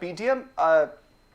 PDM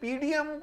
PDM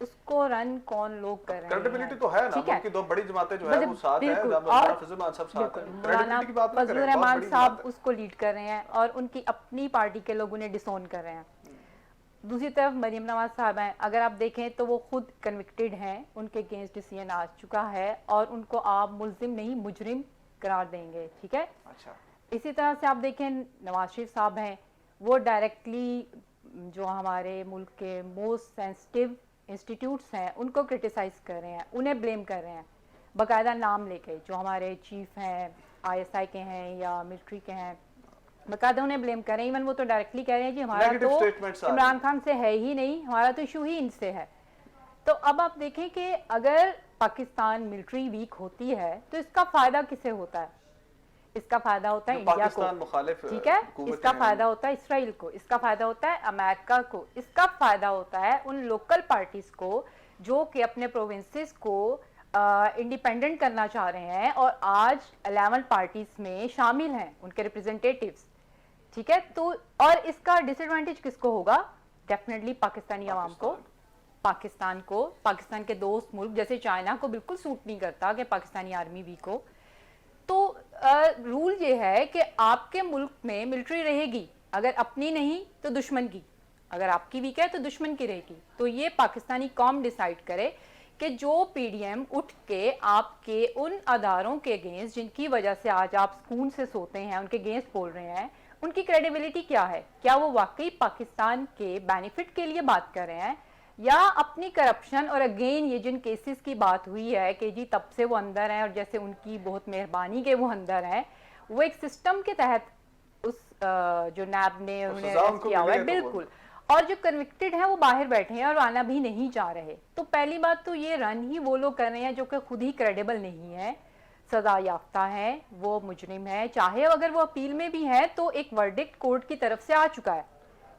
اس کو رن کون لوگ کر رہے ہیں. کریڈیبلٹی تو ہے نا, ٹھیک ہے, ملک کی دو بڑی جماعتیں جو ہے وہ ساتھ ہیں, بالکل. جب اور مولانا فضل الرحمان صاحب ساتھ ہیں, مولانا کریڈیبلٹی کی بات نہ فضل کریں, بہت الرحمان بڑی صاحب جماعت ہے. اس کو لیڈ کر رہے ہیں اور ان کی اپنی پارٹی کے لوگ انہیں ڈسون کر رہے ہیں. دوسری طرف مریم نواز صاحب ہیں, اگر آپ دیکھیں تو وہ خود کنوکٹڈ ہیں, ان کے اگینسٹ ڈیسیژن آ چکا ہے اور ان کو آپ ملزم نہیں مجرم قرار دیں گے. ٹھیک ہے. اچھا, اسی طرح سے آپ دیکھیں نواز شریف صاحب ہیں, وہ ڈائریکٹلی جو ہمارے ملک کے موسٹ سینسٹیو انسٹیٹیوٹس ہیں ان کو کرٹیسائز کر رہے ہیں, انہیں بلیم کر رہے ہیں باقاعدہ نام لے کے. جو ہمارے چیف ہیں ISI کے ہیں یا ملٹری کے ہیں, باقاعدہ انہیں بلیم کر رہے ہیں. ایون وہ تو ڈائریکٹلی کہہ رہے ہیں جی ہمارا Negative تو statements آ رہے ہیں. عمران خان سے ہے ہی نہیں, ہمارا تو ایشو ہی ان سے ہے. تو اب آپ دیکھیں کہ اگر پاکستان ملٹری ویک ہوتی ہے تو اس کا فائدہ کسے ہوتا ہے؟ اس کا فائدہ ہوتا ہے جو انڈیا کو, پاکستان مخالف ٹھیک ہے, اس حکومتیں کا ہیں. فائدہ ہوتا ہے اسرائیل کو, اس کا فائدہ ہوتا ہے امریکہ کو, اس کا فائدہ ہوتا ہے ان لوکل پارٹیز کو جو کہ اپنے پروونسز کو انڈیپینڈنٹ کرنا چاہ رہے ہیں اور آج 11 پارٹیز میں شامل ہیں ان کے ریپرزنٹیٹیوز. ٹھیک ہے. تو اور اس کا ڈس ایڈوانٹیج کس کو ہوگا؟ ڈیفینیٹلی پاکستانی عوام کو, پاکستان کو. پاکستان کے دوست ملک جیسے چائنا کو بالکل سوٹ نہیں کرتا کہ پاکستانی آرمی ویک ہو. تو رول یہ ہے کہ آپ کے ملک میں ملٹری رہے گی, اگر اپنی نہیں تو دشمن کی, اگر آپ کی ویک ہے تو دشمن کی رہے گی. تو یہ پاکستانی قوم ڈیسائیڈ کرے کہ جو PDM اٹھ کے آپ کے ان اداروں کے اگینسٹ جن کی وجہ سے آج آپ سکون سے سوتے ہیں ان کے اگینسٹ بول رہے ہیں, ان کی کریڈیبلٹی کیا ہے؟ کیا وہ واقعی پاکستان کے بینیفٹ کے لیے بات کر رہے ہیں یا اپنی کرپشن؟ اور اگین یہ جن کیسز کی بات ہوئی ہے کہ جی تب سے وہ اندر ہیں اور جیسے ان کی بہت مہربانی کے وہ اندر ہیں, وہ ایک سسٹم کے تحت اس جو نیب نے انہیں ارسٹ کیا ہوا ہے. بالکل. اور جو کنوکٹڈ ہیں وہ باہر بیٹھے ہیں اور آنا بھی نہیں چاہ رہے. تو پہلی بات تو یہ رن ہی وہ لوگ کر رہے ہیں جو کہ خود ہی کریڈیبل نہیں ہے, سزا یافتہ ہے, وہ مجرم ہے, چاہے اگر وہ اپیل میں بھی ہے تو ایک ورڈکٹ کورٹ کی طرف سے آ چکا ہے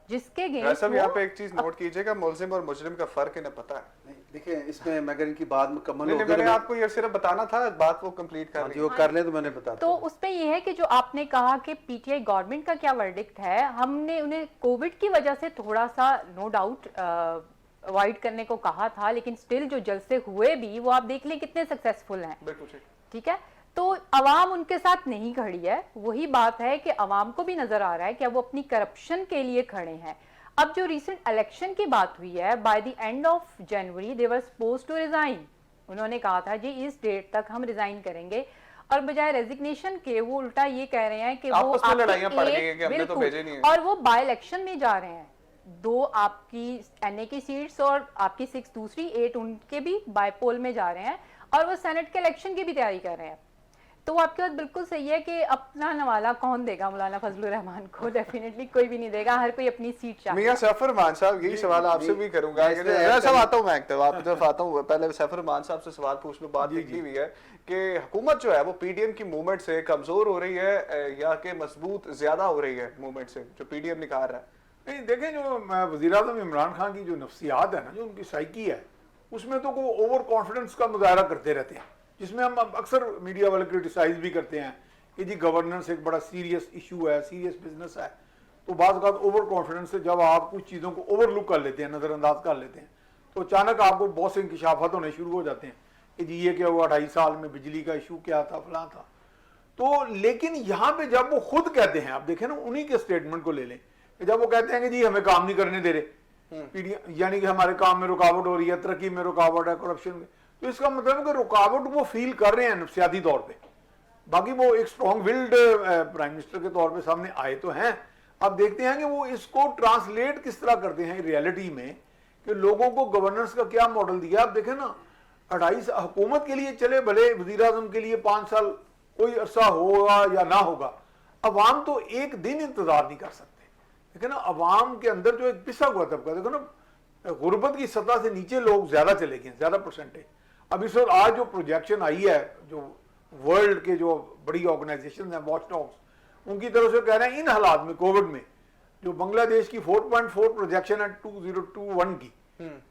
جس کے ویسے بھی یہاں پہ ایک چیز نوٹ کیجئے گا, ملزم اور مجرم کا فرق انہیں پتا ہے. دیکھیں اس میں میں اگر ان کی بات مکمل نہیں, ہو میں نے آپ کو یہ صرف بتانا تھا, بات وہ کمپلیٹ کر جو کر لیں تو میں نے بتا. تو اس پہ یہ ہے کہ جو آپ نے کہا کہ PTI گورنمنٹ کا کیا ورڈکٹ ہے, ہم نے انہیں کووڈ کی وجہ سے تھوڑا سا نو ڈاؤٹ اوائڈ کرنے کو کہا تھا, لیکن سٹل جو جلسے ہوئے بھی وہ آپ دیکھ لیں کتنے سکسیسفل ہیں. بالکل ٹھیک ہے. تو عوام ان کے ساتھ نہیں کھڑی ہے. وہی بات ہے کہ عوام کو بھی نظر آ رہا ہے کہ اب وہ اپنی کرپشن کے لیے کھڑے ہیں. اب جو ریسنٹ الیکشن کی بات ہوئی ہے, by the end of January they were suppose to resign. انہوں نے کہا تھا جی اس ڈیٹ تک ہم ریزائن کریں گے, اور بجائے ریزگنیشن کے وہ الٹا یہ کہہ رہے ہیں کہ وہ اور وہ بائی الیکشن میں جا رہے ہیں. 2 آپ کی NA کی سیٹس اور آپ کی 6 دوسری 8 ان کے بھی بائی پول میں جا رہے ہیں, اور وہ سینٹ کے الیکشن کی بھی تیاری کر رہے ہیں. تو آپ کی بات بالکل صحیح ہے کہ اپنا نوالا کون دے گا مولانا فضل الرحمان کو؟ ڈیفینیٹلی کوئی بھی نہیں دے گا, ہر کوئی اپنی سیٹ چاہے. میاں سیف الرحمان صاحب یہی سوال آپ سے بھی کروں گا. صاحب آتا ہوں میں ایک طرف آپ کی طرف آتا ہوں, پہلے سیف الرحمان صاحب سے سوال پوچھ لوں. بات نکلی ہوئی ہے کہ حکومت جو ہے وہ PDM کی موومنٹ سے کمزور ہو رہی ہے یا کہ مضبوط زیادہ ہو رہی ہے موومنٹ سے جو PDM نکال رہا ہے. نہیں دیکھیں, جو وزیر اعظم عمران خان کی جو نفسیات ہے نا, جو ان کی سائیکی ہے, اس میں تو وہ اوور کانفیڈنس کا مظاہرہ کرتے رہتے ہیں, جس میں ہم اکثر میڈیا والے کرٹیسائز بھی کرتے ہیں کہ جی گورننس ایک بڑا سیریس ایشو ہے, سیریس بزنس ہے. تو بعض اوقات اوور کانفیڈنس سے جب آپ کچھ چیزوں کو اوور لک کر لیتے ہیں, نظر انداز کر لیتے ہیں, تو اچانک آپ کو بہت سے انکشافات ہونے شروع ہو جاتے ہیں کہ جی یہ کیا ہوا 2.5 سال میں, بجلی کا ایشو کیا تھا, فلاں تھا. تو لیکن یہاں پہ جب وہ خود کہتے ہیں, آپ دیکھیں نا انہی کے سٹیٹمنٹ کو لے لیں, کہ جب وہ کہتے ہیں کہ جی ہمیں کام نہیں کرنے دے رہے, یعنی کہ ہمارے کام میں رکاوٹ ہو رہی ہے, ترقی میں رکاوٹ ہے, کرپشن میں, تو اس کا مطلب ہے کہ رکاوٹ وہ فیل کر رہے ہیں نفسیاتی طور پہ. باقی وہ ایک سٹرونگ ولڈ پرائم منسٹر کے طور پہ سامنے آئے تو ہیں. اب دیکھتے ہیں کہ وہ اس کو ٹرانسلیٹ کس طرح کرتے ہیں ریالٹی میں, کہ لوگوں کو گورننس کا کیا ماڈل دیا. آپ دیکھیں نا, 2.5 حکومت کے لیے چلے بھلے وزیر اعظم کے لیے 5 سال کوئی عرصہ ہوگا یا نہ ہوگا, عوام تو ایک دن انتظار نہیں کر سکتے. دیکھیں نا عوام کے اندر جو ایک پسا ہوا طبقہ, دیکھو نا غربت کی سطح سے نیچے لوگ زیادہ چلے گئے, زیادہ پرسنٹیج. اب اس وقت آج جو پروجیکشن آئی ہے, جو ورلڈ کے جو بڑی آرگنائزیشن ہیں, واچ ڈاگس, ان کی طرف سے کہہ رہے ہیں ان حالات میں کووڈ میں جو بنگلہ دیش کی 4.4 پروجیکشن ہے 2021 کی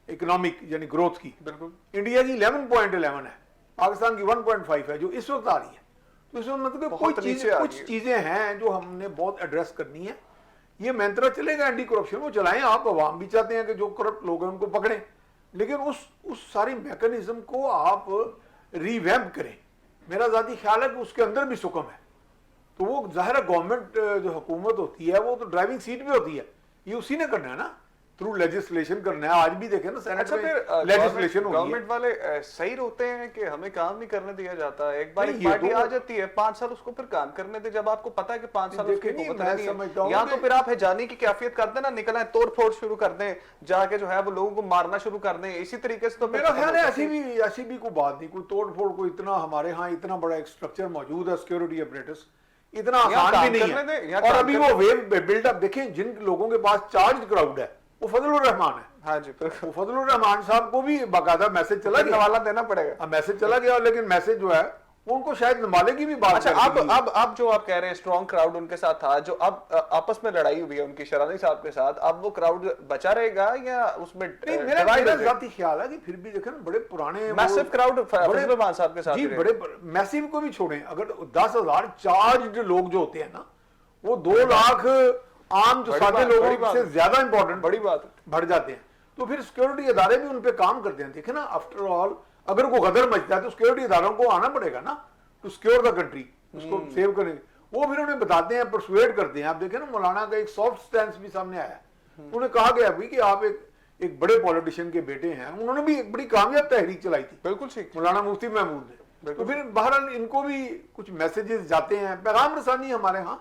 اکنامک یعنی گروتھ کی, بالکل انڈیا کی 11.11 ہے, پاکستان کی 1.5 ہے جو اس وقت آ رہی ہے. تو اس وقت مطلب کچھ چیزیں ہیں جو ہم نے بہت ایڈریس کرنی ہے. یہ منترا چلے گا اینٹی کرپشن, وہ چلائیں آپ. عوام بھی چاہتے ہیں کہ جو کرپٹ لوگ ہیں ان کو پکڑیں, لیکن اس ساری میکانزم کو آپ ریویمپ کریں. میرا ذاتی خیال ہے کہ اس کے اندر بھی سکم ہے. تو وہ ظاہر ہے گورنمنٹ جو حکومت ہوتی ہے وہ تو ڈرائیونگ سیٹ پہ ہوتی ہے, یہ اسی نے کرنا ہے نا, تھرو لیجسلیشن کرنا ہے. آج بھی دیکھیں نا سینٹ میں لیجسلیشن ہو رہی ہے. گورنمنٹ والے صحیح ہوتے ہیں کہ ہمیں کام نہیں کرنے دیا جاتا ہے. ایک بار نہیں، یہ پارٹی تو- آ جاتی ہے 5 سال اس کو پھر کام کرنے دے, جب آپ کو پتا ہے کہ 5 سال اس کی دیکھیں، حکومت میں رہنی سمجھتا ہے, ہوں یا کہ- تو پھر آپ ہجانی کی کیفیت کر دیں نا, نکلیں توڑ پھوڑ شروع کر دیں, جا کے جو ہے وہ لوگوں کو مارنا شروع کر دیں. اسی طریقے سے تو پھر میرا ختم خیال ہو ہے سکتی ایسی بھی کوئی بات نہیں, کوئی توڑ پھوڑ, کوئی اتنا ہمارے ہاں اتنا بڑا ایک سٹرکچر موجود ہے سیکورٹی اپریٹس, اتنا یہاں آسان کام بھی نہیں کرنے ہے. دیں، یہاں اور کام ابھی کرنے وہ ویو بلڈ اپ دیکھیں, جن لوگوں کے پاس چارج کراؤڈ ہے وہ فضل الرحمان ہے. ہاں جی, پھر وہ فضل الرحمان صاحب کو بھی باقاعدہ میسج چلا گیا, نوالا دینا پڑے گا. میسج چلا گیا, لیکن میسج جو ہے وہ ان کو شاید نمالے کی بھی بات اچھا, کر دی گئی. اب جو آپ کہہ رہے ہیں اسٹرانگ کراؤڈ ان کے ساتھ تھا, جو اب آپس میں لڑائی ہوئی ہے ان کی شرانی صاحب کے ساتھ, اب وہ کراؤڈ بچا رہے گا یا اس میں نہیں, میرا ذاتی خیال ہے کہ پھر بھی دیکھیں نا بڑے پرانے میسو کراؤڈ فضل الرحمان صاحب کے ساتھ جی ہی رہے. بڑے میسو کو بھی چھوڑیں, اگر 10,000 چارجڈ لوگ جو ہوتے ہیں نا وہ 2 لاکھ عام جو بڑی سادے بات- بڑی لوگوں بات سے ہے. زیادہ امپورٹنٹ بڑی بات ہے. بڑھ جاتے ہیں. تو پھر سیکورٹی ادارے بھی ان پہ کام کرتے ہیں. دیکھیں نا, آفٹر آل اگر کوئی غدر مچتا ہے تو سیکورٹی اداروں کو آنا پڑے گا نا, ٹو سیکیور دا کنٹری, اس کو سیو کریں. وہ پھر انہیں بتاتے ہیں, پرسویٹ کرتے ہیں. آپ دیکھیں نا مولانا کا ایک سافٹ سٹینس بھی سامنے آیا ہے. انہیں کہا گیا بھی کہ آپ ایک بڑے پولیٹیشین کے بیٹے ہیں. انہوں نے بھی ایک بڑی کامیاب تحریک چلائی تھی, بالکل ٹھیک. مولانا مفتی محمود نے. تو پھر بہرحال ان کو بھی کچھ میسیجز جاتے ہیں. پیغام رسانی ہمارے ہاں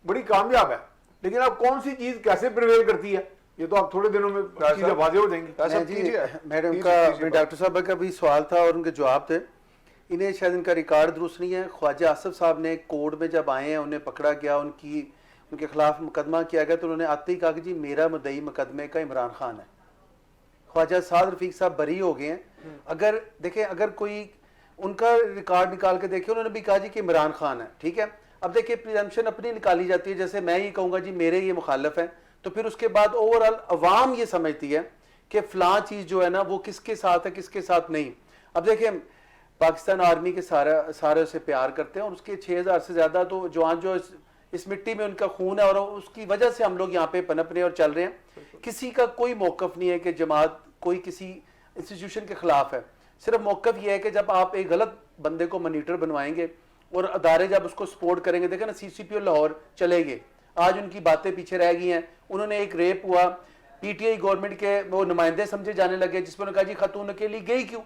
بڑی کامیاب ہے, لیکن اب کون سی چیز کیسے پریویل کرتی ہے یہ تو آپ تھوڑے دنوں میں چیزیں واضح ہو جائیں گی. میڈم کا ڈاکٹر صاحب کا بھی سوال تھا اور ان کے جواب تھے. انہیں شاید ان کا ریکارڈ درست نہیں ہے. خواجہ آصف صاحب نے کورٹ میں جب آئے ہیں, انہیں پکڑا گیا, ان کے خلاف مقدمہ کیا گیا, تو انہوں نے آتے ہی کہا کہ جی میرا مدعی مقدمے کا عمران خان ہے. خواجہ سعد رفیق صاحب بری ہو گئے ہیں. اگر دیکھیں, اگر کوئی ان کا ریکارڈ نکال کے دیکھے, انہوں نے بھی کہا جی کہ عمران خان ہے, ٹھیک ہے. اب دیکھیں پریزمپشن اپنی نکالی جاتی ہے, جیسے میں یہ کہوں گا جی میرے یہ مخالف ہیں, تو پھر اس کے بعد اوورآل عوام یہ سمجھتی ہے کہ فلاں چیز جو ہے نا وہ کس کے ساتھ ہے کس کے ساتھ نہیں. اب دیکھیں پاکستان آرمی کے سارے اسے پیار کرتے ہیں, اور اس کے 6,000 سے زیادہ تو جوان جو اس مٹی میں ان کا خون ہے, اور اس کی وجہ سے ہم لوگ یہاں پہ پنپ رہے اور چل رہے ہیں. کسی کا کوئی موقف نہیں ہے کہ جماعت کوئی کسی انسٹیٹیوشن کے خلاف ہے. صرف موقف یہ ہے کہ جب آپ ایک غلط بندے کو مانیٹر بنوائیں گے اور ادارے جب اس کو سپورٹ کریں گے. دیکھیں نا سی سی پی او لاہور چلے گئے, آج ان کی باتیں پیچھے رہ گئی ہیں. انہوں نے ایک ریپ ہوا, پی ٹی آئی گورنمنٹ کے وہ نمائندے سمجھے جانے لگے, جس پر انہوں نے کہا جی خاتون اکیلی گئی کیوں.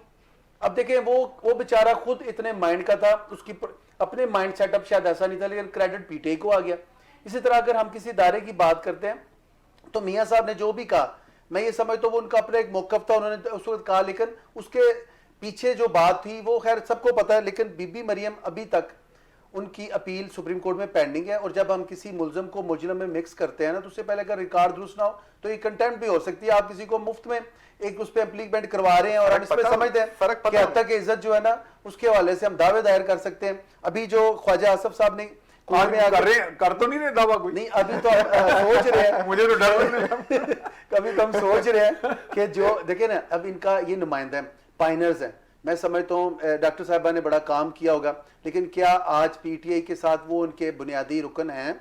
اب دیکھیں وہ بیچارہ خود اتنے مائنڈ کا تھا, اس کی اپنے مائنڈ سیٹ اپ شاید ایسا نہیں تھا, لیکن کریڈٹ پی ٹی آئی کو آ گیا. اسی طرح اگر ہم کسی ادارے کی بات کرتے ہیں تو میاں صاحب نے جو بھی کہا, میں یہ سمجھتا ہوں وہ ان کا اپنا ایک موقف تھا, انہوں نے اس وقت کہا, لیکن اس کے پیچھے جو بات تھی وہ خیر سب کو پتا ہے. لیکن بی بی مریم ابھی تک ان کی اپیل سپریم کورٹ میں پینڈنگ ہے, اور جب ہم کسی ملزم کو مجرم میں مکس کرتے ہیں نا, تو اس سے پہلے اگر ریکارڈ درست نہ ہو تو یہ کنٹمپٹ بھی ہو سکتی ہے. آپ کسی کو مفت میں ایک اس پہ امپلیمنٹ کروا رہے ہیں, اور ہم اس پہ سمجھتے ہیں کہ حد تک عزت جو ہے نا اس کے حوالے سے ہم دعوے دائر کر سکتے ہیں. ابھی جو خواجہ آصف صاحب نے کر تو نہیں رہے دعویٰ کوئی, نہیں, ابھی تو ہم سوچ رہے ہیں, مجھے تو ڈر کبھی تو ہم سوچ رہے ہیں کہ جو دیکھیں نا, اب ان کا یہ نمائندہ ہے, پائنرز ہیں. میں سمجھتا ہوں ڈاکٹر صاحبہ نے بڑا کام کیا ہوگا, لیکن کیا آج پی ٹی آئی کے ساتھ وہ ان کے بنیادی رکن ہیں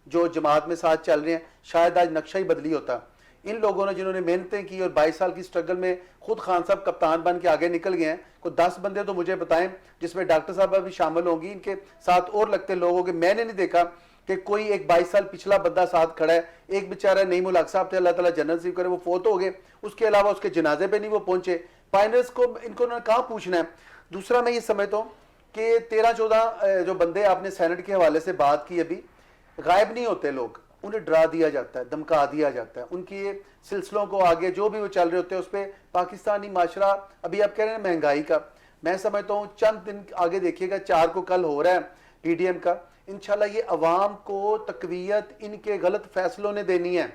جو جماعت میں ساتھ چل رہے ہیں؟ شاید آج نقشہ ہی بدلی ہوتا. ان لوگوں نے جنہوں نے محنتیں کی اور 22 سال کی سٹرگل میں خود خان صاحب کپتان بن کے آگے نکل گئے ہیں, کوئی 10 بندے تو مجھے بتائیں جس میں ڈاکٹر صاحبہ بھی شامل ہوں گی, ان کے ساتھ اور لگتے لوگ ہوں گے. میں نے نہیں دیکھا کہ کوئی ایک 22 سال پچھلا بندہ ساتھ کھڑا ہے. ایک بیچارہ نعیم الحق صاحب تھے, اللہ تعالیٰ جنت نصیب کرے, وہ فوت ہو گئے. اس کے علاوہ اس کے جنازے پہ نہیں وہ پہنچے. پائنرز کو ان کو کہاں پوچھنا ہے. دوسرا میں یہ سمجھتا ہوں کہ 13-14 جو بندے آپ نے سینٹ کے حوالے سے بات کی, ابھی غائب نہیں ہوتے لوگ, انہیں ڈرا دیا جاتا ہے, دھمکا دیا جاتا ہے. ان کی سلسلوں کو آگے جو بھی وہ چل رہے ہوتے ہیں اس پہ پاکستانی معاشرہ, ابھی آپ کہہ رہے ہیں مہنگائی کا, میں سمجھتا ہوں چند دن آگے دیکھیے گا, 4 کو کل ہو رہا ہے پی ڈی ایم کا, انشاءاللہ یہ عوام کو تقویت ان کے غلط فیصلوں نے دینی ہے.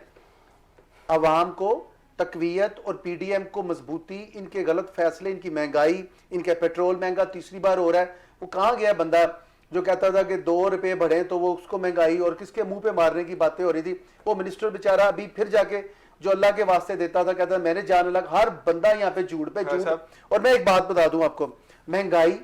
عوام کو تقویت اور پی ڈی ایم کو مضبوطی, ان کے غلط فیصلے, ان کی مہنگائی, ان کا پیٹرول مہنگا تیسری بار ہو رہا ہے. وہ کہاں گیا بندہ جو کہتا تھا کہ 2 روپے بڑھیں تو وہ اس کو مہنگائی اور کس کے منہ پہ مارنے کی باتیں ہو رہی تھی. وہ منسٹر بیچارہ ابھی پھر جا کے جو اللہ کے واسطے دیتا تھا کہتا میں نے جان الگ, ہر بندہ یہاں پہ جھوٹ پہ جھوٹ. اور میں ایک بات بتا دوں آپ کو, مہنگائی,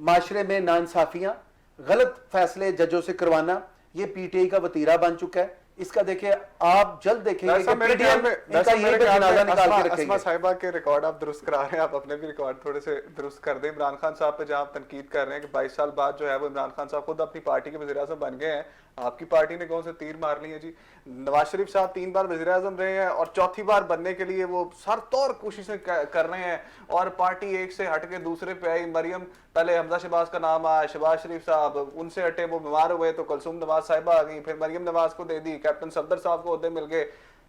معاشرے میں ناانصافیاں, غلط فیصلے ججوں سے کروانا, یہ پی ٹی آئی کا وتیرہ بن چکا ہے. اس کا دیکھیں آپ جلد دیکھیں گے دراصل کہ میرے پی ٹی خیال ایم میں ان کا یہیں پہ جنازہ نکال کے رکھیں اسما گے. صاحبہ کے ریکارڈ آپ درست کرا رہے ہیں, آپ اپنے بھی ریکارڈ تھوڑے سے درست کر دیں. عمران خان صاحب پہ جہاں آپ تنقید کر رہے ہیں کہ 22 سال بعد جو ہے وہ عمران خان صاحب خود اپنی پارٹی کے وزیر اعظم بن گئے ہیں, آپ کی پارٹی نے کون سے تیر مار لی ہیں جی. نواز شریف صاحب 3 بار وزیر اعظم رہے ہیں اور چوتھی بار بننے کے لیے وہ سر توڑ کوششیں کر رہے ہیں, اور پارٹی ایک سے ہٹ کے دوسرے پہ آئی. مریم, پہلے حمزہ شہباز کا نام آیا, شہباز شریف صاحب ان سے ہٹے, وہ بیمار ہوئے تو کلثوم نواز صاحبہ آ گئی, پھر مریم نواز کو دے دی, کیپٹن صفدر صاحب کو عہدے مل گئے.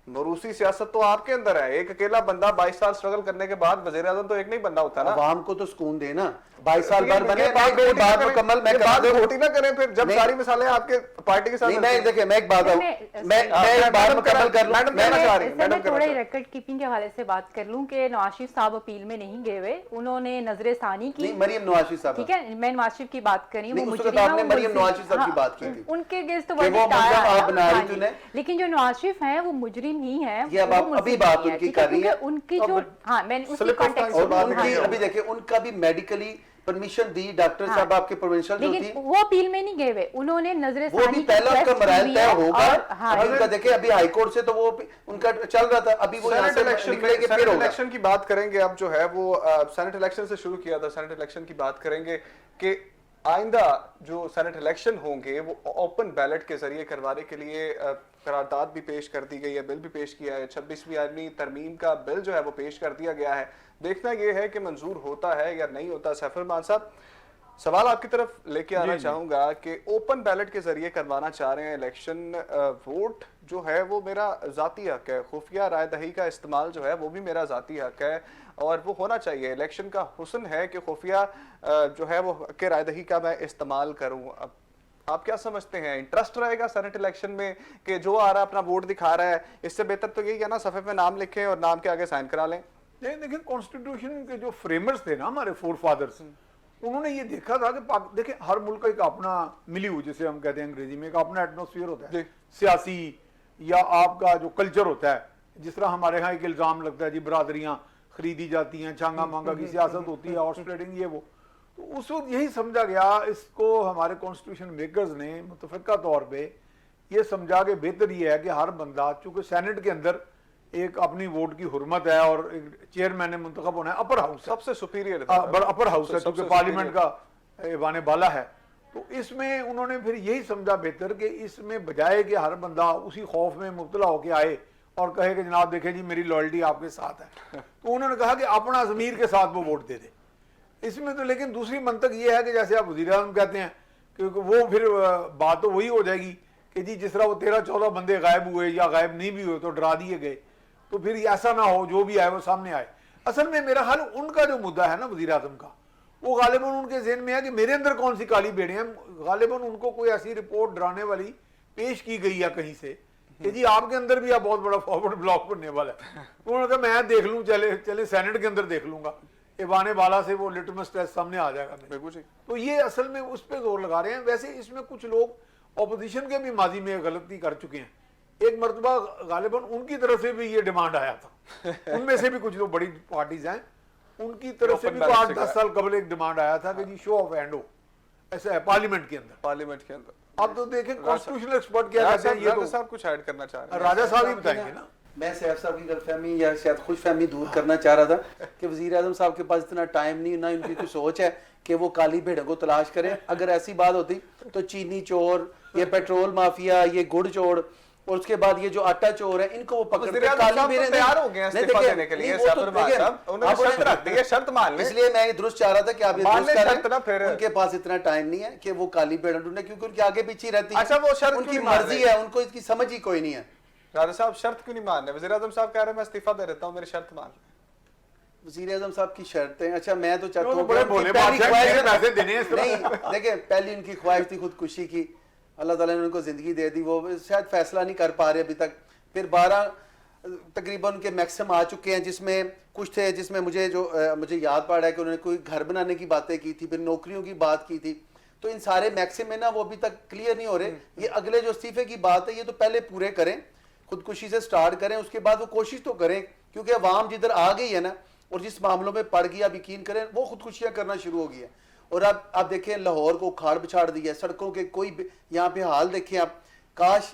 موروثی سیاست تو آپ کے اندر ہے. ایک اکیلا بندہ 22 سال سٹرگل کرنے کے بعد وزیر اعظم تو ایک نہیں بننا ہوتا نا. عوام کو تو سکون دے نا, 22 سال بعد بنے. بات مکمل میں بات ووٹ ہی نہ کریں پھر جب ساری مثالیں آپ کے پارٹی کے ساتھ. نہیں میں دیکھیں میں ایک بات میں ایک بات مکمل کر لوں. میں تھوڑا ریکارڈ کیپنگ کے حوالے سے بات کر لوں کہ نواز شریف صاحب اپیل میں نہیں گئے ہوئے, انہوں نے نظر ثانی کی. نہیں مریم نواز شریف صاحب, ٹھیک ہے, میں نواز شریف کی بات کر رہی ہوں, وہ مجرم آپ نے مریم نواز شریف صاحب کی بات کی تھی, ان کے اگینسٹ تو آپ بنا رہی تھی, لیکن جو نواز شریف ہیں وہ مجرم ہی ہیں. یہ اب آپ ابھی بات ان کی کر رہی ہیں, ان کی جو ہاں میں اس کی کانٹیکسٹ ابھی دیکھیں ان کا بھی میڈیکلی پرمیشن دی ڈاکٹر صاحب آپ کے پروینشل جو تھی, لیکن وہ اپیل میں نہیں گئے ہوئے, انہوں نے نظر وہ بھی پہلا اس کا مراحل طے ہوگا. ابھی ان کا دیکھیں ابھی ہائی کورٹ سے تو وہ ان کا چل رہا تھا, ابھی وہ یہاں سے نکلے گے پھر ہوگا. الیکشن کی بات کریں گے اب جو ہے وہ سینٹ الیکشن سے شروع کیا تھا. سینٹ الیکشن کی بات کریں گے کہ آئندہ جو سینٹ الیکشن ہوں گے وہ اوپن بیلٹ کے ذریعے کروانے کے لیے قرارداد بھی پیش کر دی گئی ہے, بل بھی پیش کیا ہے. 26ویں آئینی ترمیم کا بل جو ہے وہ پیش کر دیا گیا ہے. دیکھنا یہ ہے کہ منظور ہوتا ہے یا نہیں ہوتا. سیف الرحمان صاحب, سوال آپ کی طرف لے کے آنا چاہوں گا کہ اوپن بیلٹ کے ذریعے کروانا چاہ رہے ہیں الیکشن. ووٹ جو ہے وہ میرا ذاتی حق ہے, خفیہ رائے دہی کا استعمال جو ہے وہ بھی میرا ذاتی حق ہے, اور وہ ہونا چاہیے. الیکشن کا حسن ہے کہ خفیہ جو ہے وہ کہ رائے دہی کا میں استعمال کروں. اب آپ کیا سمجھتے ہیں, انٹرسٹ رہے گا سینٹ الیکشن میں کہ جو آ رہا ہے اپنا ووٹ دکھا رہا ہے, اس سے بہتر تو یہی ہے نا صفحے پہ نام لکھیں اور نام کے آگے سائن کرا لیں. دیکھیں کانسٹیٹیوشن کے جو فریمرز تھے نا ہمارے فور فادرز, انہوں نے یہ دیکھا تھا کہ دیکھیں ہر ملک کا ایک اپنا ملیو جسے ہم کہتے ہیں انگریزی میں, ایک اپنا ایٹماسفیئر ہوتا ہے سیاسی یا آپ کا جو کلچر ہوتا ہے. جس طرح ہمارے ہاں ایک الزام لگتا ہے جی برادریاں خریدی جاتی ہیں, چانگا مانگا کی سیاست ہوتی ہے, ہارس ٹریڈنگ, یہ وہ. تو اس وقت یہی سمجھا گیا, اس کو ہمارے کانسٹیٹیوشن میکرز نے متفقہ طور پہ یہ سمجھا کہ بہتر یہ ہے کہ ہر بندہ, چونکہ سینٹ کے اندر ایک اپنی ووٹ کی حرمت ہے اور چیئرمین نے منتخب ہونا ہے, اپر ہاؤس سب سے سپیریئر اپر ہاؤس ہے کیونکہ پارلیمنٹ کا ایوان بالا ہے. تو اس میں انہوں نے پھر یہی سمجھا بہتر کہ اس میں بجائے کہ ہر بندہ اسی خوف میں مبتلا ہو کے آئے اور کہے کہ جناب دیکھیں جی میری لائلٹی آپ کے ساتھ ہے, تو انہوں نے کہا کہ اپنا ضمیر کے ساتھ وہ ووٹ دے دے. اس میں تو لیکن دوسری منطق یہ ہے کہ جیسے آپ وزیر اعظم کہتے ہیں کیونکہ وہ پھر بات تو وہی ہو جائے گی کہ جی جس طرح وہ 13-14 بندے غائب ہوئے یا غائب نہیں بھی ہوئے تو ڈرا دیے گئے, تو پھر ایسا نہ ہو جو بھی آئے وہ سامنے آئے. اصل میں میرا حال ان کا جو مدعا ہے نا وزیر اعظم کا, وہ غالباً ان کے ذہن میں ہے کہ میرے اندر کون سی کالی بیڑیں ہیں. غالباً ان کو کوئی ایسی رپورٹ ڈرانے والی پیش کی گئی ہے کہیں سے کہ جی آپ کے اندر بھی آپ بہت بڑا فارورڈ بلاک بننے والا ہے. انہوں نے کہا میں دیکھ لوں, چلے سینٹ کے اندر دیکھ لوں گا, ایوان بالا سے وہ لٹمس ٹیسٹ سامنے آ جائے گا. تو یہ اصل میں اس پہ زور لگا رہے ہیں. ویسے اس میں کچھ لوگ اپوزیشن کے بھی ماضی میں غلطی کر چکے ہیں. ایک مرتبہ غالباً ان کی طرف سے بھی یہ ڈیمانڈ آیا تھا, ان میں سے بھی کچھ جو بڑی پارٹیز ہیں ان کی طرف سے بھی 8-10 سال قبل ایک ڈیمانڈ آیا تھا کہ جی شو آف ہینڈ ہو, ایسا ہے پارلیمنٹ کے اندر. اب تو دیکھیں کانسٹیٹیوشنل ایکسپرٹ کیا کہتے ہیں, یہ تو صاحب کچھ ایڈ کرنا چاہ رہے ہیں, راجہ صاحب ہی بتائیں گے نا. میں سیف صاحب کی غلط فہمی یا شاید خوش فہمی دور کرنا چاہ رہا تھا کہ وزیر اعظم صاحب کے پاس اتنا ٹائم نہیں, نہ ان کی کوئی سوچ ہے کہ وہ کالی بھیڑوں کو تلاش کریں. اگر ایسی بات ہوتی تو چینی چور, یہ پیٹرول مافیا, یہ گڑ چور, اور اس کے بعد یہ جو آٹا چور ہے, ان کو وہ پکڑ کے کالی بھیڑیں تیار ہو گئے استعفا دینے کے لیے. اس لیے میں درست چاہ رہا تھا کہ آپ یہ درست کریں. ان کے پاس اتنا ٹائم نہیں ہے کہ وہ کالی بھیڑیں ڈھونڈیں کیونکہ ان کے آگے پیچھے رہتی ہے, ان کی مرضی ہے, ان کو اس کی سمجھ ہی کوئی نہیں ہے. راجہ صاحب شرط کیوں نہیں مان رہے؟ وزیر اعظم صاحب کہہ رہے ہیں میں استعفا دے دیتا ہوں, میری شرط مان لیں. وزیر اعظم صاحب کی شرطیں, اچھا میں تو چاہتا ہوں نہیں دیکھیں پہلی ان کی خواہش تھی خودکشی کی, اللہ تعالیٰ نے ان کو زندگی دے دی, وہ شاید فیصلہ نہیں کر پا رہے ابھی تک. پھر 12 تقریباً ان کے میکسم آ چکے ہیں, جس میں کچھ تھے جس میں مجھے یاد پڑ رہا ہے کہ انہوں نے کوئی گھر بنانے کی باتیں کی تھی, پھر نوکریوں کی بات کی تھی. تو ان سارے میکسم میں نا وہ ابھی تک کلیئر نہیں ہو رہے. یہ اگلے جو استعفے کی بات ہے یہ تو پہلے پورے کریں, خودکشی سے سٹارٹ کریں, اس کے بعد وہ کوشش تو کریں کیونکہ عوام جدھر آ گئی ہے نا اور جس معاملوں میں پڑ گیا, اب یقین کریں وہ خودکشیاں کرنا شروع ہو گئی ہے. اور اب دیکھیں لاہور کو کھاڑ بچھاڑ دیا ہے, سڑکوں کے کوئی یہاں پہ حال دیکھیں آپ. کاش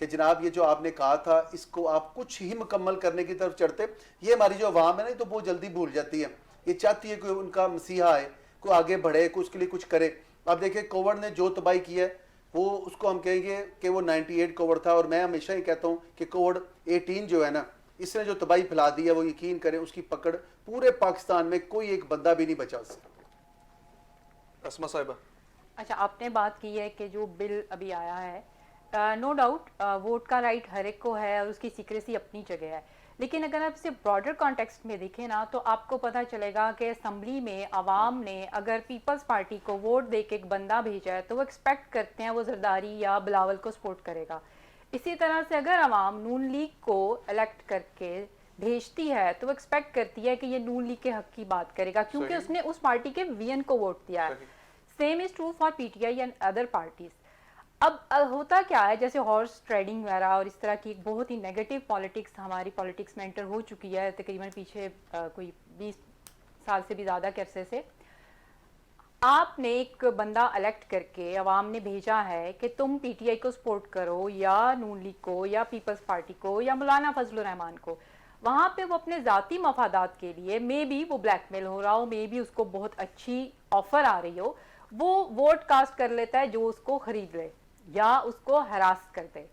کہ جناب یہ جو آپ نے کہا تھا اس کو آپ کچھ ہی مکمل کرنے کی طرف چڑھتے, یہ ہماری جو عوام ہے نا تو بہت جلدی بھول جاتی ہے. یہ چاہتی ہے کہ ان کا مسیحا ہے, کوئی آگے بڑھے, کوئی اس کے لیے کچھ کرے. آپ دیکھیں کووڈ نے جو تباہی کی ہے وہ اس کو ہم کہیں گے کہ وہ 98 کووڈ تھا, اور میں ہمیشہ ہی کہتا ہوں کہ کووڈ 18 جو ہے نا اس نے جو تباہی پھیلا دی ہے وہ یقین کریں اس کی پکڑ پورے پاکستان میں کوئی ایک بندہ بھی نہیں بچا اس سے. اسما صاحبہ, اچھا آپ نے بات کی ہے کہ جو بل ابھی آیا ہے, نو ڈاؤٹ ووٹ کا رائٹ ہر ایک کو ہے اور اس کی سیکریسی اپنی جگہ ہے, لیکن اگر آپ اسے براڈر کانٹیکسٹ میں دیکھیں نا تو آپ کو پتہ چلے گا کہ اسمبلی میں عوام نے اگر پیپلز پارٹی کو ووٹ دے کے ایک بندہ بھیجا ہے تو وہ ایکسپیکٹ کرتے ہیں وہ زرداری یا بلاول کو سپورٹ کرے گا. اسی طرح سے اگر عوام نون لیگ کو الیکٹ کر کے بھیجتی ہے تو وہ ایکسپیکٹ کرتی ہے کہ یہ نون لیگ کے حق کی بات کرے گا کیونکہ اس نے اس پارٹی کے وی این کو ووٹ دیا ہے. Same is true for P T I and other parties. اب ہوتا کیا ہے, جیسے ہارس ٹریڈنگ وغیرہ اور اس طرح کی ایک بہت ہی نیگیٹو پالیٹکس ہماری پالیٹکس میں انٹر ہو چکی ہے تقریباً پیچھے کوئی 20 سال سے بھی زیادہ کے عرصے سے. آپ نے ایک بندہ الیکٹ کر کے عوام نے بھیجا ہے کہ تم پی ٹی آئی کو سپورٹ کرو یا نون لیگ کو یا پیپلز پارٹی کو یا مولانا فضل الرحمان کو. وہاں پہ وہ اپنے ذاتی مفادات کے لیے مے بی وہ بلیک میل ہو رہا ہو, مے بی اس کو بہت اچھی آفر آ رہی ہو, وہ ووٹ کاسٹ کر لیتا ہے جو اس کو خرید لے یا اس کو ہراس کر دے.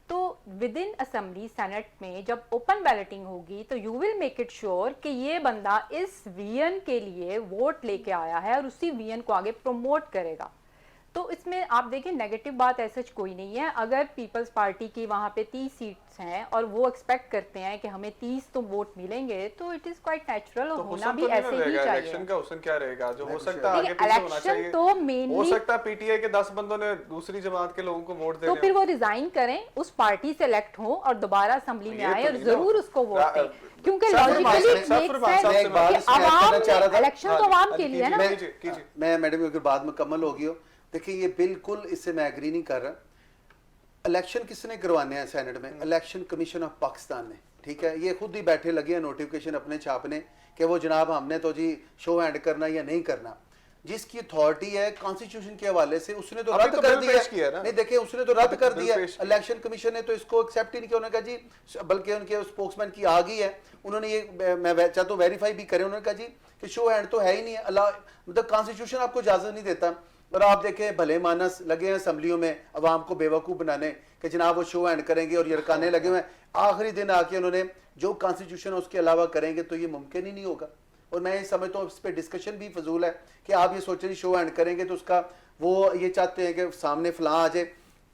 تو ود ان اسمبلی سینٹ میں جب اوپن بیلٹنگ ہوگی تو you will make it sure کہ یہ بندہ اس وی این کے لیے ووٹ لے کے آیا ہے اور اسی وی این کو آگے پروموٹ کرے گا. تو اس میں آپ دیکھیں نیگیٹو بات ایسا کوئی نہیں ہے. اگر پیپلز پارٹی کی وہاں پہ 30 سیٹس ہیں اور وہ ایکسپیکٹ کرتے ہیں کہ ہمیں 30 تو ووٹ ملیں گے تو اٹ از کوائٹ نیچرل, اور ہونا بھی ایسے ہی چاہیے. الیکشن کا حسن کیا رہے گا, جو ہو سکتا ہے آگے پیچھے ہونا چاہیے. تو ہو سکتا ہے پی ٹی آئی کے 10 بندوں نے دوسری جماعت کے لوگوں کو ووٹ دے تو پھر وہ ریزائن کریں, اس پارٹی سے الیکٹ ہوں اور دوبارہ اسمبلی میں آئے اور ضرور اس کو ووٹ دیں, کیونکہ لاجیکلی عوام الیکشن تو عوام کے لیے ہے نا. میں میڈم اگر بات مکمل ہوگی ہو, دیکھیں یہ بالکل اس سے میں ایگری نہیں کر رہا. الیکشن کس نے کروانے ہیں سینٹ میں؟ الیکشن کمیشن آف پاکستان نے, ٹھیک ہے. یہ خود ہی بیٹھے لگے ہیں نوٹیفیکیشن اپنے چھاپنے کہ وہ جناب ہم نے تو جی شو ہینڈ کرنا یا نہیں کرنا. جس کی اتھارٹی ہے کانسٹیٹیوشن کے حوالے سے اس نے تو رد کر دیا. نہیں دیکھیں اس نے تو رد کر دیا. الیکشن کمیشن نے تو اس کو ایکسیپٹ ہی نہیں کیا. انہوں نے کہا جی, بلکہ ان کے اسپوکس مین کی آ گئی ہے, انہوں نے یہ میں چاہتا ہوں ویریفائی بھی کریں, انہوں نے کہا جی کہ شو ہینڈ تو ہے ہی نہیں ہے, اللہ مطلب کانسٹیٹیوشن آپ کو اجازت نہیں دیتا. اور آپ دیکھیں بھلے مانس لگے ہیں اسمبلیوں میں عوام کو بیوقوف بنانے کہ جناب وہ شو ہینڈ کریں گے اور یرکانے لگے ہوئے ہیں. آخری دن آ کے انہوں نے جو کانسٹیٹیوشن ہے اس کے علاوہ کریں گے تو یہ ممکن ہی نہیں ہوگا. اور میں یہ سمجھتا ہوں اس پہ ڈسکشن بھی فضول ہے کہ آپ یہ سوچیں شو ہینڈ کریں گے تو اس کا وہ یہ چاہتے ہیں کہ سامنے فلاں آ جائے.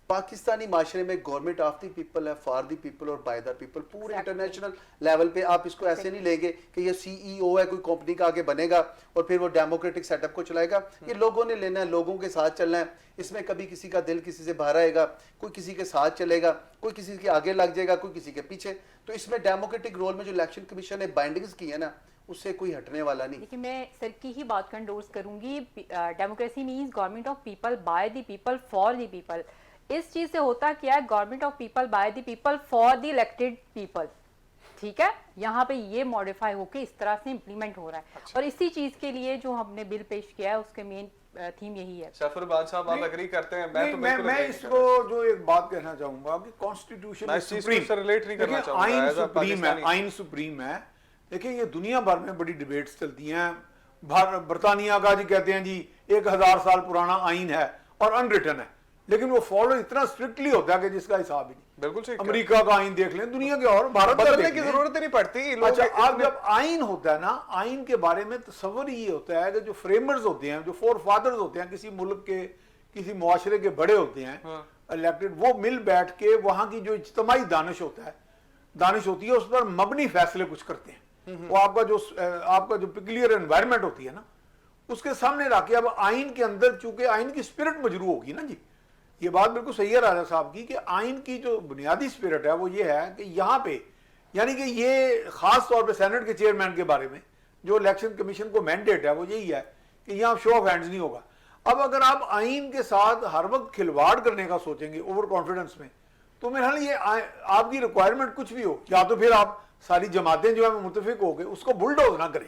پاکستانی معاشرے میں گورنمنٹ آف دی پیپل ہے, فار دی پیپل اور بائی دا پیپل. پورے انٹرنیشنل لیول پہ آپ اس کو ایسے نہیں لیں گے کہ یہ سی ای او ہے کوئی کمپنی کا آگے بنے گا اور پھر وہ ڈیموکریٹک سیٹ اپ کو چلائے گا. یہ لوگوں نے لینا ہے, لوگوں کے ساتھ چلنا ہے. اس میں کبھی کسی کا دل کسی سے باہر آئے گا, کوئی کسی کے ساتھ چلے گا, کوئی کسی کے آگے لگ جائے گا, کوئی کسی کے پیچھے. تو اس میں ڈیموکریٹک رول میں جو الیکشن کمیشن نے بائنڈنگز کی ہے نا اس سے کوئی ہٹنے والا نہیں. لیکن میں سر کی ہی بات کو انڈورس کروں گی. Democracy means government of people by the people for the people. اس چیز سے ہوتا کیا ہے, government of people by the people for the elected people, ٹھیک ہے. یہاں پہ یہ ماڈیفائی ہو کے اس طرح سے امپلیمنٹ ہو رہا ہے. اور اسی چیز کے لیے جو ہم نے بل پیش کیا ہے اس کے مین تھیم یہی ہے. سفر باد صاحب آپ اگری کرتے ہیں؟ میں اس کو جو ایک بات کہنا چاہوں گا کہ کانسٹیٹیوشن آئین سپریم ہے. دیکھیں یہ دنیا بھر میں بڑی ڈیبیٹس چلتی ہیں. برطانیہ کا جی کہتے ہیں جی 1000 سال پرانا آئین ہے اور ان ریٹن ہے, لیکن وہ فالو اتنا اسٹرکٹلی ہوتا ہے کہ جس کا حساب ہی نہیں. بالکل امریکہ کا آئین دیکھ لیں, دنیا کے اور بھارت کا بدلنے کی ضرورت نہیں پڑتی. اچھا اب جب آئین ہوتا ہے نا, آئین کے بارے میں تصور یہ ہوتا ہے کہ جو فریمرز ہوتے ہیں, جو فور فادرز ہوتے ہیں کسی ملک کے, کسی معاشرے کے بڑے ہوتے ہیں الیکٹڈ, وہ مل بیٹھ کے وہاں کی جو اجتماعی دانش ہوتی ہے اس پر مبنی فیصلے کچھ کرتے ہیں. وہ آپ کا جو پیکولیئر انوائرمنٹ ہوتی ہے نا اس کے سامنے رکھ کے اب آئین کے اندر چونکہ آئین کی اسپرٹ مجروح ہوگی نا جی, یہ بات بالکل صحیح ہے راجہ صاحب کی کہ آئین کی جو بنیادی اسپرٹ ہے وہ یہ ہے کہ یہاں پہ یعنی کہ یہ خاص طور پہ سینٹ کے چیئرمین کے بارے میں جو الیکشن کمیشن کو مینڈیٹ ہے وہ یہی ہے کہ یہاں شو آف ہینڈز نہیں ہوگا. اب اگر آپ آئین کے ساتھ ہر وقت کھلواڑ کرنے کا سوچیں گے اوور کانفیڈنس میں, تو میرے خیال یہ آپ کی ریکوائرمنٹ کچھ بھی ہو, یا تو پھر آپ ساری جماعتیں جو ہے متفق ہو گئے اس کو بلڈوز نہ کریں.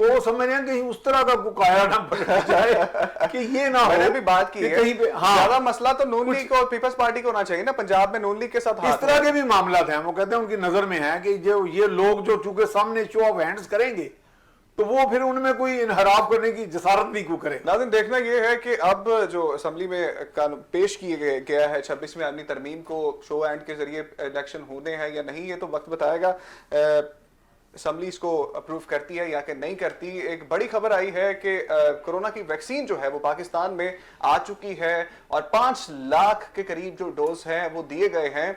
تو سمجھ رہے ہیں کہ اس طرح کا کوئی قاعدہ نہ بنا جائے کہ یہ نہ ہو. میں نے ابھی بات کی کہ ہے کہیں پہ زیادہ مسئلہ تو نون لیگ اور پیپلز پارٹی کو ہونا چاہیے نا. پنجاب میں نون لیگ کے ساتھ اس طرح کے بھی معاملات ہیں. وہ کہتے ہیں ان کی نظر میں ہے کہ جو یہ لوگ جو چونکہ سامنے شو آف ہینڈز کریں گے تو وہ پھر ان میں کوئی انحراف کرنے کی جسارت نہیں کو کرے. ناظرین دیکھنا یہ ہے کہ اب جو اسمبلی میں پیش کیے گیا ہے 26ویں آئینی ترمیم کو شو اینڈ کے ذریعے الیکشن ہونے ہیں یا نہیں, یہ تو وقت بتائے گا اسمبلی اس کو اپروو کرتی ہے یا کہ نہیں کرتی. ایک بڑی خبر آئی ہے کہ کرونا کی ویکسین جو ہے وہ پاکستان میں آ چکی ہے اور 5 لاکھ کے قریب جو ڈوز ہیں وہ دیے گئے ہیں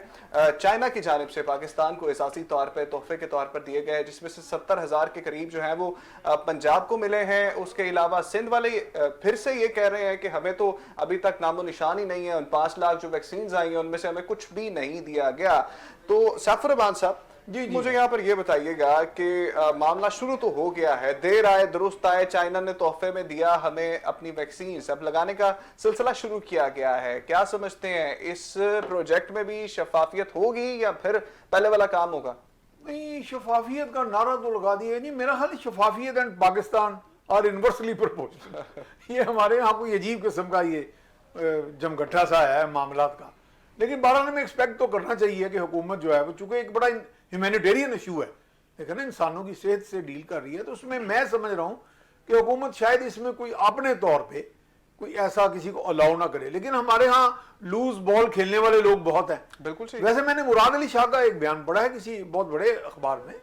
چائنا کی جانب سے. پاکستان کو احساسی طور پر تحفے کے طور پر دیے گئے ہیں, جس میں سے 70,000 کے قریب جو ہیں وہ پنجاب کو ملے ہیں. اس کے علاوہ سندھ والے پھر سے یہ کہہ رہے ہیں کہ ہمیں تو ابھی تک نام و نشان ہی نہیں ہے, ان 5 لاکھ جو ویکسینز آئی ہیں ان میں سے ہمیں کچھ بھی نہیں دیا گیا. تو سیف الرحمان صاحب مجھے یہاں پر یہ بتائیے گا کہ معاملہ شروع تو ہو گیا ہے, دیر آئے درست آئے, چائنا نے تحفے میں دیا ہمیں اپنی ویکسینز, اب لگانے کا سلسلہ شروع کیا گیا ہے. کیا سمجھتے ہیں اس پروجیکٹ میں بھی شفافیت ہوگی یا پھر پہلے والا کام ہوگا؟ نہیں, شفافیت کا نعرہ تو لگا دیا نہیں. میرا خیال شفافیت اینڈ پاکستان اور یونیورسلی پرپوز یہ ہمارے یہاں کوئی عجیب قسم کا یہ جمگٹھا سا ہے معاملات کا. لیکن بہرحال ہمیں ایکسپیکٹ تو کرنا چاہیے کہ حکومت جو ہے وہ چونکہ ایک بڑا ہیومینیٹیرین ایشو ہے, لیکن انسانوں کی صحت سے ڈیل کر رہی ہے, تو اس میں سمجھ رہا ہوں کہ حکومت شاید اس میں کوئی اپنے طور پہ کوئی ایسا کسی کو الاؤ نہ کرے. لیکن ہمارے ہاں لوز بال کھیلنے والے لوگ بہت ہیں. بالکل صحیح. ویسے میں نے مراد علی شاہ کا ایک بیان پڑھا ہے کسی بہت بڑے اخبار میں,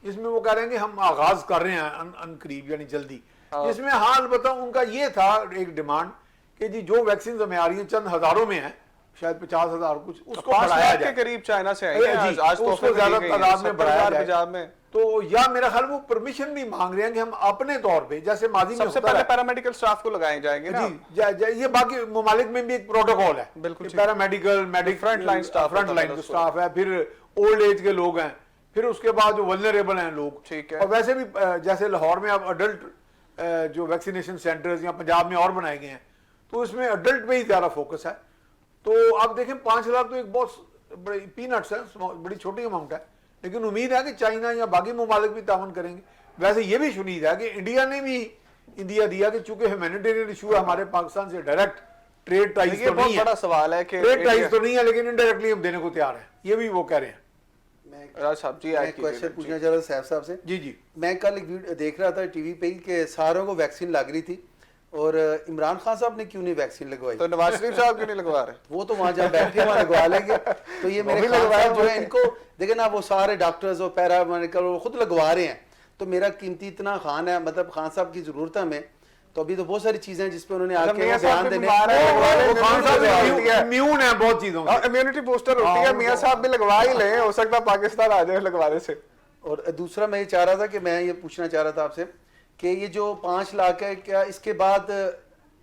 جس میں وہ کہہ رہے ہیں کہ ہم آغاز کر رہے ہیں ان قریب یعنی جلدی. جس میں حال بتاؤں ان کا یہ تھا ایک ڈیمانڈ کہ جی جو ویکسینز ہمیں آ رہی ہیں چند ہزاروں میں ہیں, شاید 50,000 کچھ, اس کو 5 بڑھایا لاکھ کے جائے قریب چائنا سے آئی ہیں آج تو اس کو زیادہ تعداد میں بڑھایا جائے. پنجاب میں تو یا میرا خیال وہ پرمیشن بھی مانگ رہے ہیں کہ ہم اپنے طور پہ جیسے ماضی میں سب سے پہلے پیرامیڈیکل سٹاف کو لگائے جائیں گے نا. جی یہ باقی ممالک میں بھی ایک پروٹوکول ہے. بالکل پیرامیڈیکل فرنٹ لائن سٹاف ہے, پھر اولڈ ایج کے لوگ ہیں, پھر اس کے بعد جو ولنریبل ہیں لوگ. ٹھیک ہے. اور ویسے بھی جیسے لاہور میں اب اڈلٹ جو ویکسینیشن سینٹرز یا پنجاب میں اور بنائے گئے ہیں, تو اس میں اڈلٹ پہ ہی زیادہ فوکس ہے. تو آپ دیکھیں 5 لاکھ تو ایک بہت بڑی پینٹس ہے, بڑی چھوٹی اماؤنٹ ہے, لیکن امید ہے کہ چائنا یا باقی ممالک بھی تعاون کریں گے. ویسے یہ بھی امید ہے کہ انڈیا نے بھی اندیا دیا کہ چونکہ ہیومینیٹیرین ایشو ہے ہمارے پاکستان سے ڈائریکٹ ٹریڈ ٹائز تو نہیں ہے, بڑا سوال ہے کہ ٹریڈ ٹائز تو نہیں ہے, لیکن انڈائریکٹلی ہم دینے کو تیار ہیں, یہ بھی وہ کہہ رہے ہیں. راج صاحب جی میں کوشچن پوچھنا چاہ رہا ہوں سیف صاحب سے. جی میں کل ایک ویڈیو دیکھ رہا تھا ٹی وی پہ کہ ساروں کو ویکسین لگ رہی تھی, اور عمران خان صاحب نے کیوں نہیں ویکسین لگوائی؟ تو نواز شریف صاحب کیوں نہیں لگوا رہے؟ وہ تو وہاں جہاں بیٹھے وہاں لگوا لیں گے. تو یہ میرے خان صاحب جو ہے ان کو دیکھیں نا, وہ سارے ڈاکٹرز اور پیرا میڈیکل وہ خود لگوا رہے ہیں. تو میرا قیمتی اتنا خان ہے, مطلب خان صاحب کی ضرورت ہے ہمیں. تو ابھی تو بہت ساری چیزیں جس پہ انہوں نے آ کے بیان دینے, امیون ہے بہت چیزوں اور امیونٹی بوسٹر ہوتی ہے, میاں صاحب بھی لگوا ہی لیں, ہو سکتا پاکستان آ جائے لگوانے سے. اور دوسرا میں یہ چاہ رہا تھا کہ میں یہ پوچھنا چاہ رہا تھا آپ سے کہ یہ جو 5 لاکھ ہے, کیا اس کے بعد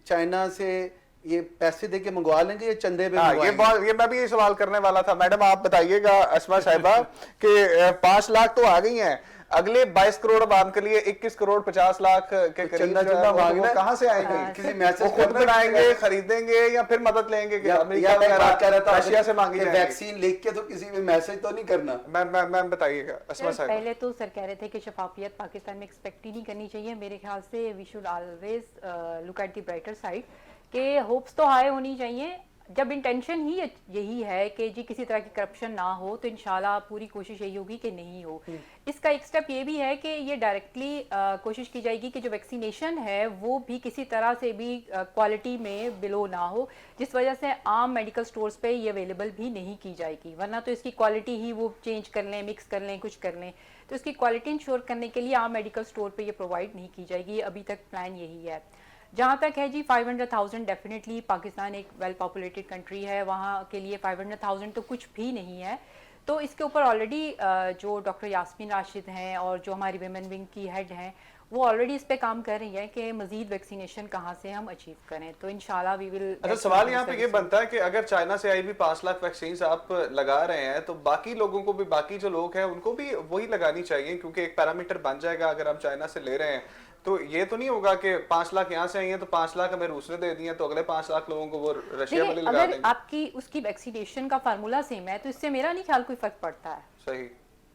چائنا سے یہ پیسے دے کے منگوا لیں گے یا چندے پہ منگوائیں گے؟ یہ میں بھی یہ سوال کرنے والا تھا. میڈم آپ بتائیے گا اسما صاحبہ کہ 5 لاکھ تو آ گئی ہیں, اگلے 22 کروڑ عوام کے لیے 21 کروڑ 50 لاکھ کے قریب وہ کہاں سے آئیں گے؟ کسی میسج خود بنائیں گے, خریدیں گے یا پھر مدد لیں گے؟ رشیا سے مانگی جائیں گی. ویکسین لکھ کے تو کسی میں میسج تو نہیں کرنا. میم بتائیے گا اسما صاحبہ. پہلے تو سر کہہ رہے تھے کہ شفافیت پاکستان میں ایکسپیکٹ ہی نہیں کرنی چاہیے. میرے خیال سے we should always look at the brighter side, کہ ہوپس تو ہائی ہونی چاہیے. جب انٹینشن ہی یہی ہے کہ جی کسی طرح کی کرپشن نہ ہو, تو انشاءاللہ پوری کوشش یہی ہوگی کہ نہیں ہو. اس کا ایک سٹیپ یہ بھی ہے کہ یہ ڈائریکٹلی کوشش کی جائے گی کہ جو ویکسینیشن ہے وہ بھی کسی طرح سے بھی کوالٹی میں بلو نہ ہو, جس وجہ سے عام میڈیکل سٹورز پہ یہ اویلیبل بھی نہیں کی جائے گی. ورنہ تو اس کی کوالٹی ہی وہ چینج کر لیں, مکس کر لیں, کچھ کر لیں. تو اس کی کوالٹی انشور کرنے کے لیے عام میڈیکل سٹور پہ یہ پرووائڈ نہیں کی جائے گی. ابھی تک پلان یہی ہے. جہاں تک ہے جی 500,000 ڈیفینیٹلی پاکستان ایک ویل پاپولیٹڈ کنٹری ہے, وہاں کے لیے 500,000 تو کچھ بھی نہیں ہے. تو اس کے اوپر آلریڈی جو ڈاکٹر یاسمین راشد ہیں اور جو ہماری ویمن ونگ کی ہیڈ ہیں, وہ آلریڈی اس پہ کام کر رہی ہیں کہ مزید ویکسینیشن کہاں سے ہم اچیو کریں. تو انشاءاللہ وی ول. اچھا سوال یہاں پہ یہ بنتا ہے کہ اگر چائنا سے آئی بھی 5 لاکھ ویکسینز آپ لگا رہے ہیں, تو باقی لوگوں کو بھی, باقی جو لوگ ہیں ان کو بھی وہی لگانی چاہیے, کیونکہ ایک پیرامیٹر بن جائے گا. اگر ہم چائنا سے لے رہے ہیں تو یہ تو نہیں ہوگا کہ 5 لاکھ یہاں سے آئی ہیں تو 5 لاکھ ہمیں روس نے دے دی ہیں, تو اگلے 5 لاکھ لوگوں کو وہ رشیا والے لگا دیں گے. اگر آپ کی اس کی ویکسینیشن کا فارمولا سیم ہے تو اس سے میرا نہیں خیال کوئی فرق پڑتا ہے. صحیح.